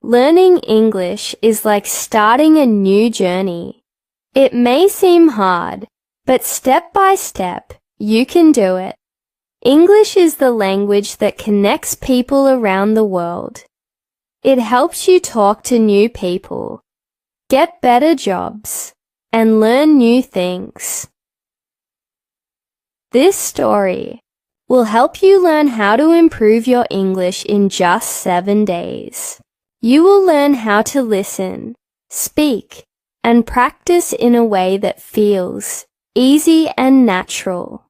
Learning English is like starting a new journey. It may seem hard, but step by step, you can do it. English is the language that connects people around the world. It helps you talk to new people, get better jobs, and learn new things. This story will help you learn how to improve your English in just 7 days. You will learn how to listen, speak, and practice in a way that feels easy and natural.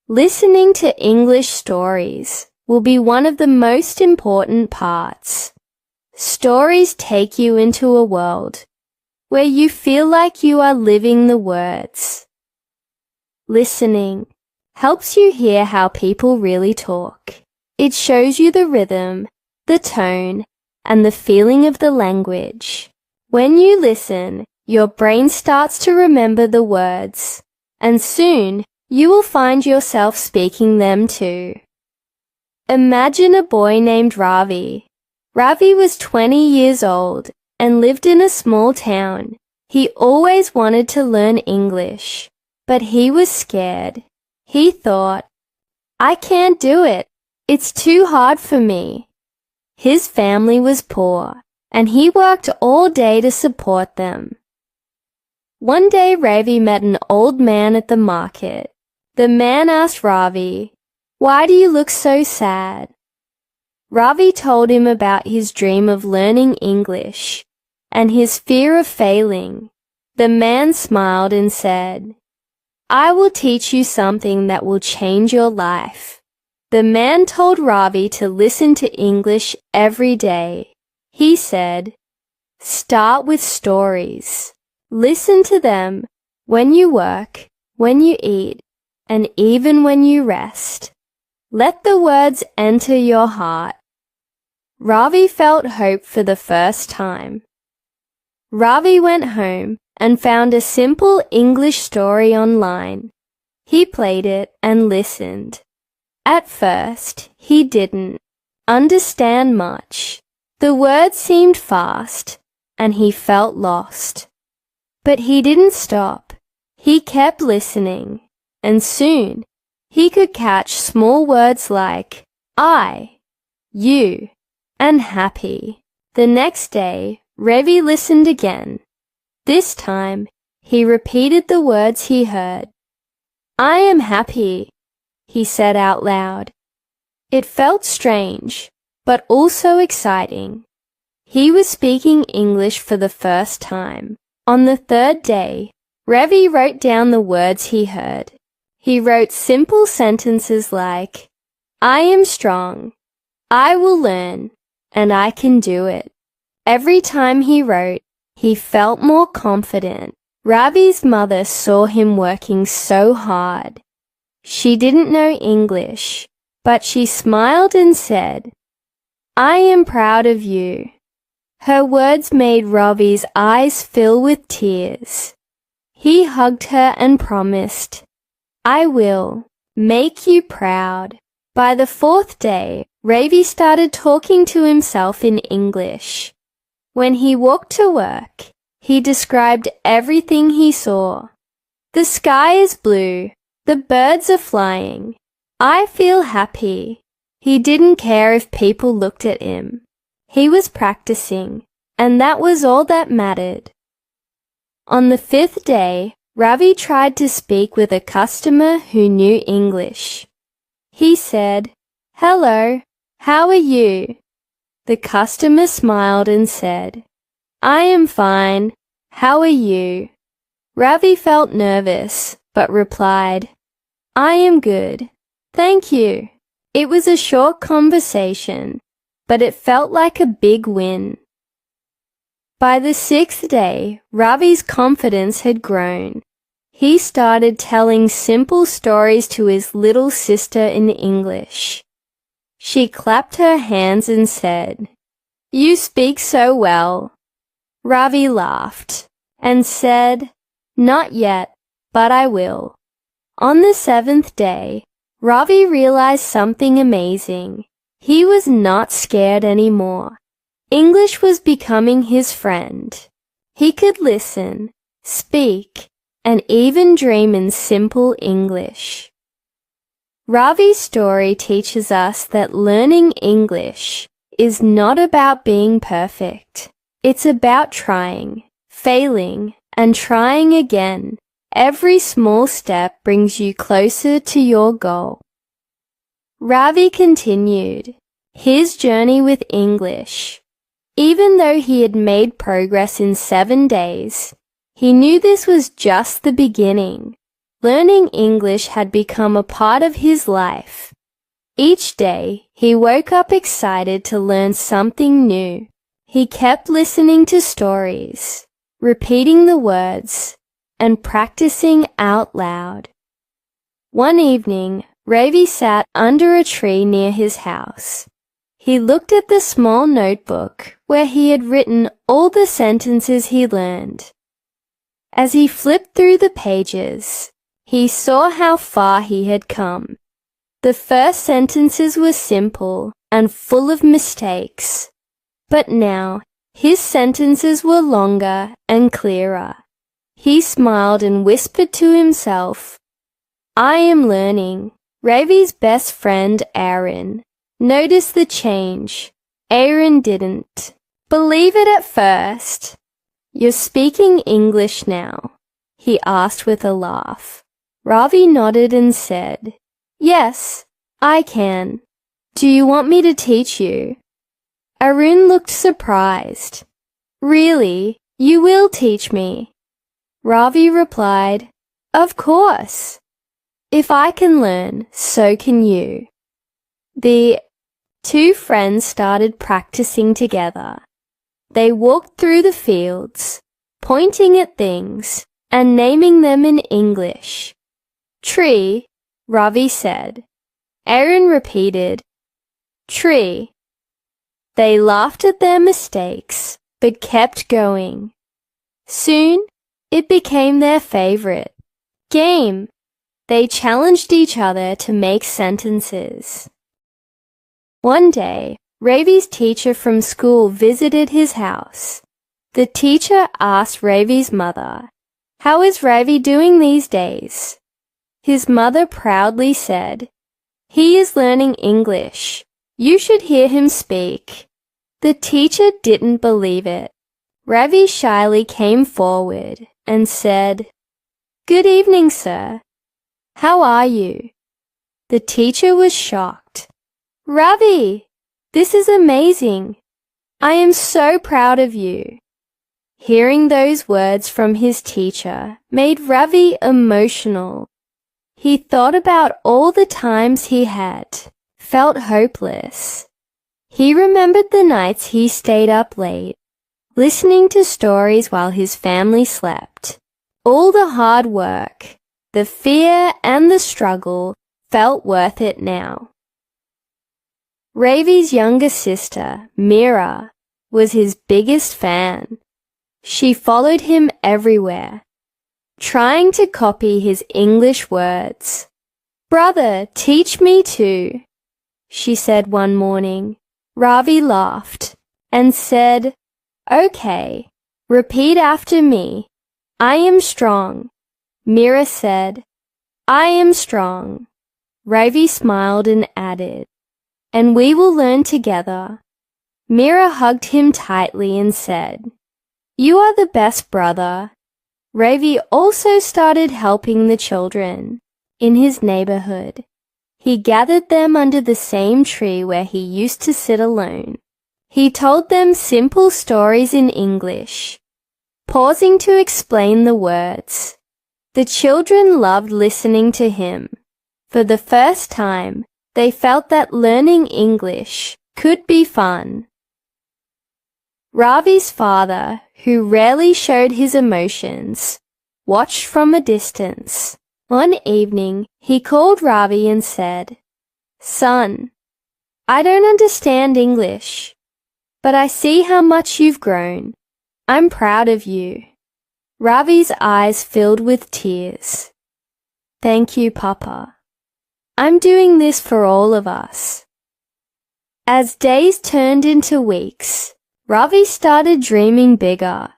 Listening to English stories will be one of the most important parts. Stories take you into a world where you feel like you are living the words. Listening helps you hear how people really talk. It shows you the rhythm, the tone, and the feeling of the language. When you listen, your brain starts to remember the words, and soon you will find yourself speaking them too. Imagine a boy named Ravi. Ravi was 20 years old and lived in a small town. He always wanted to learn English, but he was scared. He thought, "I can't do it. It's too hard for me." His family was poor, and he worked all day to support them. One day Ravi met an old man at the market. The man asked Ravi, "Why do you look so sad?" Ravi told him about his dream of learning English and his fear of failing. The man smiled and said, "I will teach you something that will change your life." The man told Ravi to listen to English every day. He said, "Start with stories. Listen to them when you work, when you eat, and even when you rest. Let the words enter your heart." Ravi felt hope for the first time. Ravi went home and found a simple English story online. He played it and listened. At first, he didn't understand much. The words seemed fast, and he felt lost. But he didn't stop. He kept listening, and soon he could catch small words like I, you, and happy. The next day, Ravi listened again. This time, he repeated the words he heard. "I am happy," he said out loud. It felt strange, but also exciting. He was speaking English for the first time. On the third day, Ravi wrote down the words he heard. He wrote simple sentences like, "I am strong, I will learn, and I can do it." Every time he wrote, he felt more confident. Ravi's mother saw him working so hard. She didn't know English, but she smiled and said, "I am proud of you." Her words made Ravi's eyes fill with tears. He hugged her and promised, "I will make you proud." By the fourth day, Ravi started talking to himself in English. When he walked to work, he described everything he saw. "The sky is blue. The birds are flying. I feel happy." He didn't care if people looked at him. He was practicing, and that was all that mattered. On the fifth day, Ravi tried to speak with a customer who knew English. He said, "Hello, how are you?" The customer smiled and said, "I am fine. How are you?" Ravi felt nervous, but replied, "I am good. Thank you." It was a short conversation, but it felt like a big win. By the sixth day, Ravi's confidence had grown. He started telling simple stories to his little sister in English. She clapped her hands and said, "You speak so well." Ravi laughed and said, "Not yet, but I will." On the seventh day, Ravi realized something amazing. He was not scared anymore. English was becoming his friend. He could listen, speak, and even dream in simple English. Ravi's story teaches us that learning English is not about being perfect. It's about trying, failing, and trying again. Every small step brings you closer to your goal. Ravi continued his journey with English. Even though he had made progress in 7 days, he knew this was just the beginning. Learning English had become a part of his life. Each day, he woke up excited to learn something new. He kept listening to stories, repeating the words, and practicing out loud. One evening, Ravi sat under a tree near his house. He looked at the small notebook where he had written all the sentences he learned. As he flipped through the pages, he saw how far he had come. The first sentences were simple and full of mistakes, but now his sentences were longer and clearer. He smiled and whispered to himself, "I am learning." Ravi's best friend, Aaron, noticed the change. Aaron didn't believe it at first. "You're speaking English now?" he asked with a laugh. Ravi nodded and said, "Yes, I can. Do you want me to teach you?" Arun looked surprised. "Really? You will teach me?" Ravi replied, "Of course. If I can learn, so can you." The two friends started practicing together. They walked through the fields, pointing at things and naming them in English. "Tree," Ravi said. Aaron repeated, "Tree." They laughed at their mistakes, but kept going. Soon, it became their favorite game. They challenged each other to make sentences. One day, Ravi's teacher from school visited his house. The teacher asked Ravi's mother, "How is Ravi doing these days?" His mother proudly said, "He is learning English. You should hear him speak." The teacher didn't believe it. Ravi shyly came forward and said, "Good evening, sir. How are you?" The teacher was shocked. "Ravi, this is amazing. I am so proud of you." Hearing those words from his teacher made Ravi emotional. He thought about all the times he had felt hopeless. He remembered the nights he stayed up late, listening to stories while his family slept. All the hard work, the fear and the struggle felt worth it now. Ravi's younger sister, Mira, was his biggest fan. She followed him everywhere, trying to copy his English words. "Brother, teach me too," she said one morning. Ravi laughed and said, "Okay, repeat after me. I am strong." Mira said, "I am strong." Ravi smiled and added, "And we will learn together." Mira hugged him tightly and said, "You are the best brother." Ravi also started helping the children in his neighborhood. He gathered them under the same tree where he used to sit alone. He told them simple stories in English, pausing to explain the words. The children loved listening to him. For the first time, they felt that learning English could be fun. Ravi's father, who rarely showed his emotions, watched from a distance. One evening, he called Ravi and said, "Son, I don't understand English, but I see how much you've grown. I'm proud of you." Ravi's eyes filled with tears. "Thank you, Papa. I'm doing this for all of us." As days turned into weeks, Ravi started dreaming bigger.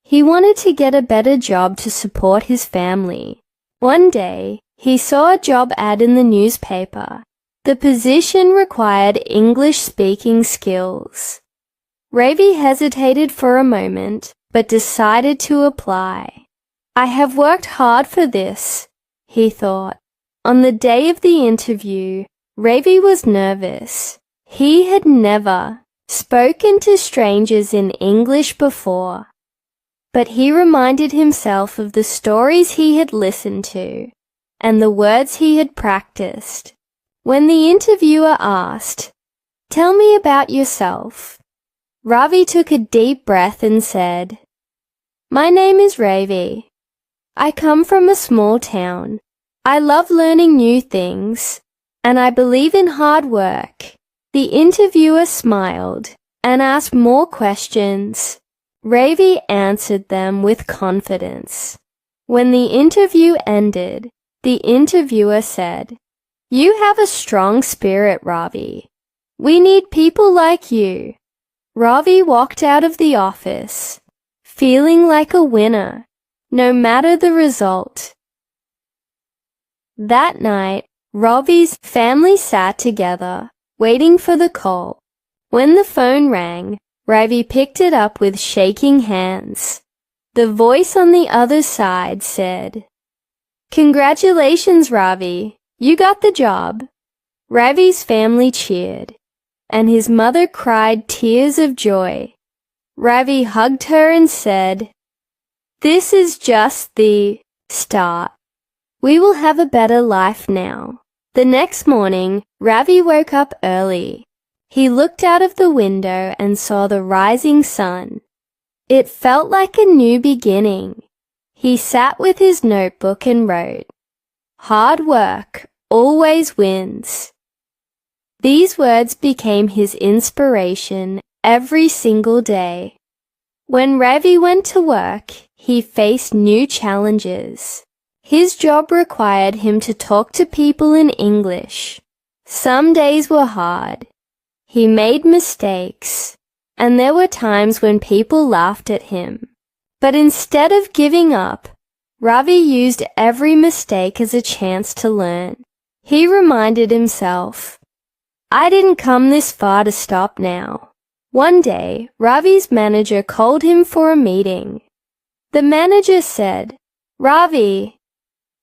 He wanted to get a better job to support his family. One day, he saw a job ad in the newspaper. The position required English-speaking skills. Ravi hesitated for a moment, but decided to apply. "I have worked hard for this," he thought. On the day of the interview, Ravi was nervous. He had never spoken to strangers in English before. But he reminded himself of the stories he had listened to and the words he had practiced. When the interviewer asked, "Tell me about yourself," Ravi took a deep breath and said, "My name is Ravi. I come from a small town. I love learning new things, and I believe in hard work." The interviewer smiled and asked more questions. Ravi answered them with confidence. When the interview ended, the interviewer said, "You have a strong spirit, Ravi. We need people like you." Ravi walked out of the office, feeling like a winner, no matter the result. That night, Ravi's family sat together, waiting for the call. When the phone rang, Ravi picked it up with shaking hands. The voice on the other side said, "Congratulations, Ravi. You got the job." Ravi's family cheered, and his mother cried tears of joy. Ravi hugged her and said, "This is just the start. We will have a better life now." The next morning, Ravi woke up early. He looked out of the window and saw the rising sun. It felt like a new beginning. He sat with his notebook and wrote, "Hard work always wins." These words became his inspiration every single day. When Ravi went to work, he faced new challenges. His job required him to talk to people in English. Some days were hard. He made mistakes, and there were times when people laughed at him. But instead of giving up, Ravi used every mistake as a chance to learn. He reminded himself, "I didn't come this far to stop now." One day, Ravi's manager called him for a meeting. The manager said, "Ravi,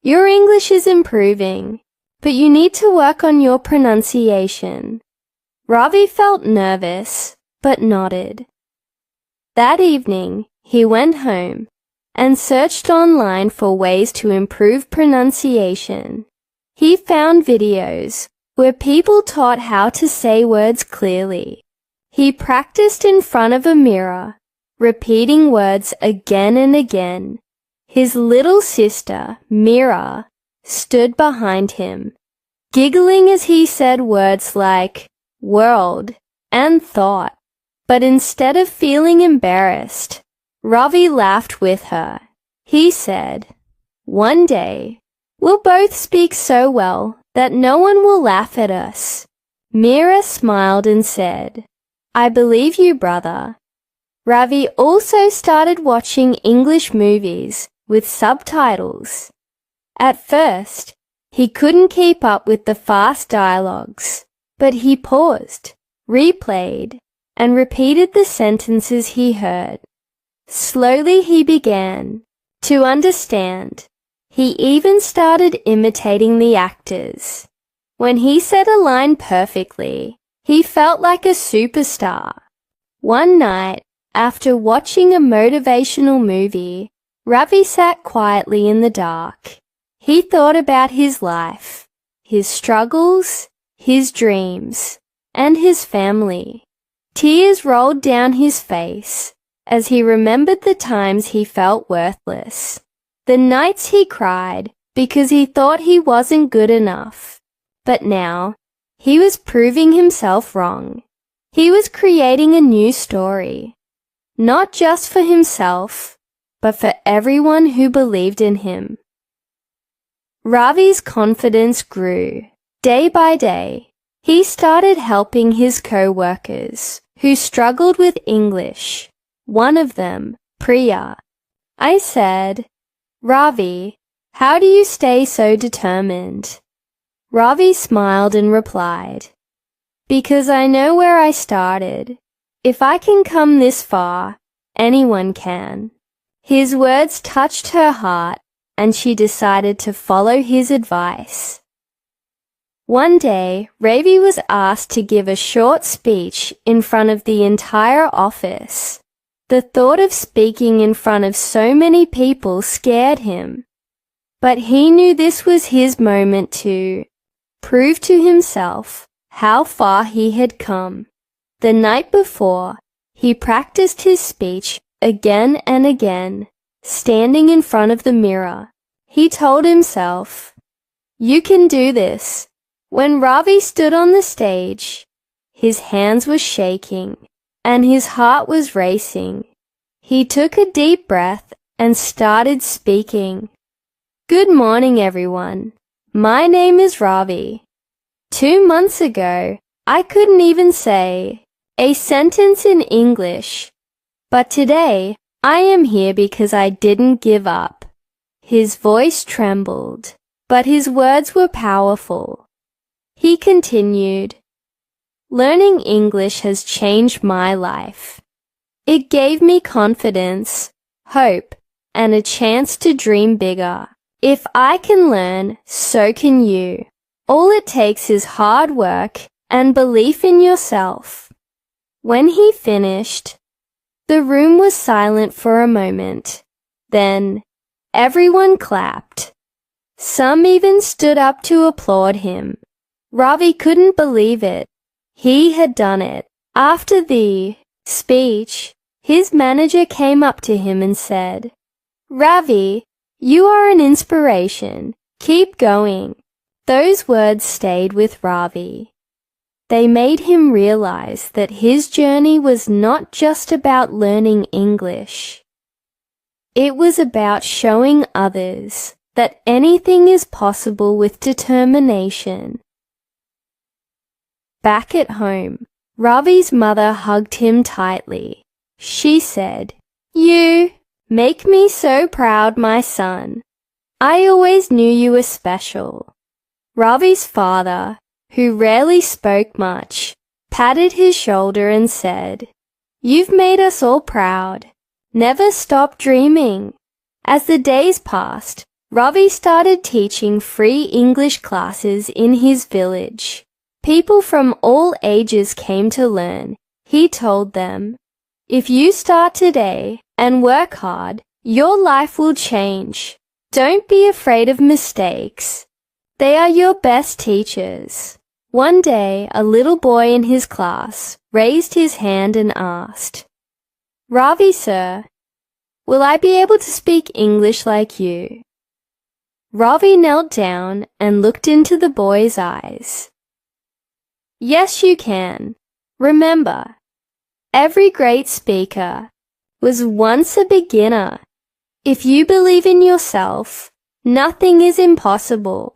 your English is improving, but you need to work on your pronunciation." Ravi felt nervous, but nodded. That evening, he went home and searched online for ways to improve pronunciation. He found videos where people taught how to say words clearly. He practiced in front of a mirror, repeating words again and again. His little sister, Mira, stood behind him, giggling as he said words like world and thought. But instead of feeling embarrassed, Ravi laughed with her. He said, "One day, we'll both speak so well that no one will laugh at us." Mira smiled and said, "I believe you, brother." Ravi also started watching English movies with subtitles. At first, he couldn't keep up with the fast dialogues, but he paused, replayed, and repeated the sentences he heard. Slowly he began to understand. He even started imitating the actors. When he said a line perfectly, he felt like a superstar. One night, after watching a motivational movie, Ravi sat quietly in the dark. He thought about his life, his struggles, his dreams, and his family. Tears rolled down his face as he remembered the times he felt worthless, the nights he cried because he thought he wasn't good enough. But now, he was proving himself wrong. He was creating a new story, not just for himself, but for everyone who believed in him. Ravi's confidence grew. Day by day, he started helping his co-workers who struggled with English, one of them, Priya. I said, "Ravi, how do you stay so determined?" Ravi smiled and replied, "Because I know where I started. If I can come this far, anyone can." His words touched her heart, and she decided to follow his advice. One day, Ravi was asked to give a short speech in front of the entire office. The thought of speaking in front of so many people scared him. But he knew this was his moment to prove to himself how far he had come. The night before, he practiced his speech again and again, standing in front of the mirror. He told himself, "You can do this." When Ravi stood on the stage, his hands were shaking and his heart was racing. He took a deep breath and started speaking. "Good morning, everyone. My name is Ravi. 2 months ago, I couldn't even say a sentence in English, but today I am here because I didn't give up." His voice trembled, but his words were powerful. He continued, "Learning English has changed my life. It gave me confidence, hope, and a chance to dream bigger. If I can learn, so can you. All it takes is hard work and belief in yourself." When he finished, the room was silent for a moment. Then, everyone clapped. Some even stood up to applaud him. Ravi couldn't believe it. He had done it. After the speech, his manager came up to him and said, "Ravi, you are an inspiration. Keep going." Those words stayed with Ravi. They made him realize that his journey was not just about learning English. It was about showing others that anything is possible with determination. Back at home, Ravi's mother hugged him tightly. She said, "You make me so proud, my son. I always knew you were special." Ravi's father, who rarely spoke much, patted his shoulder and said, "You've made us all proud. Never stop dreaming." As the days passed, Ravi started teaching free English classes in his village. People from all ages came to learn. He told them, "If you start today and work hard, your life will change. Don't be afraid of mistakes. They are your best teachers." One day, a little boy in his class raised his hand and asked, "Ravi, sir, will I be able to speak English like you?" Ravi knelt down and looked into the boy's eyes. "Yes, you can. Remember, every great speaker was once a beginner. If you believe in yourself, nothing is impossible."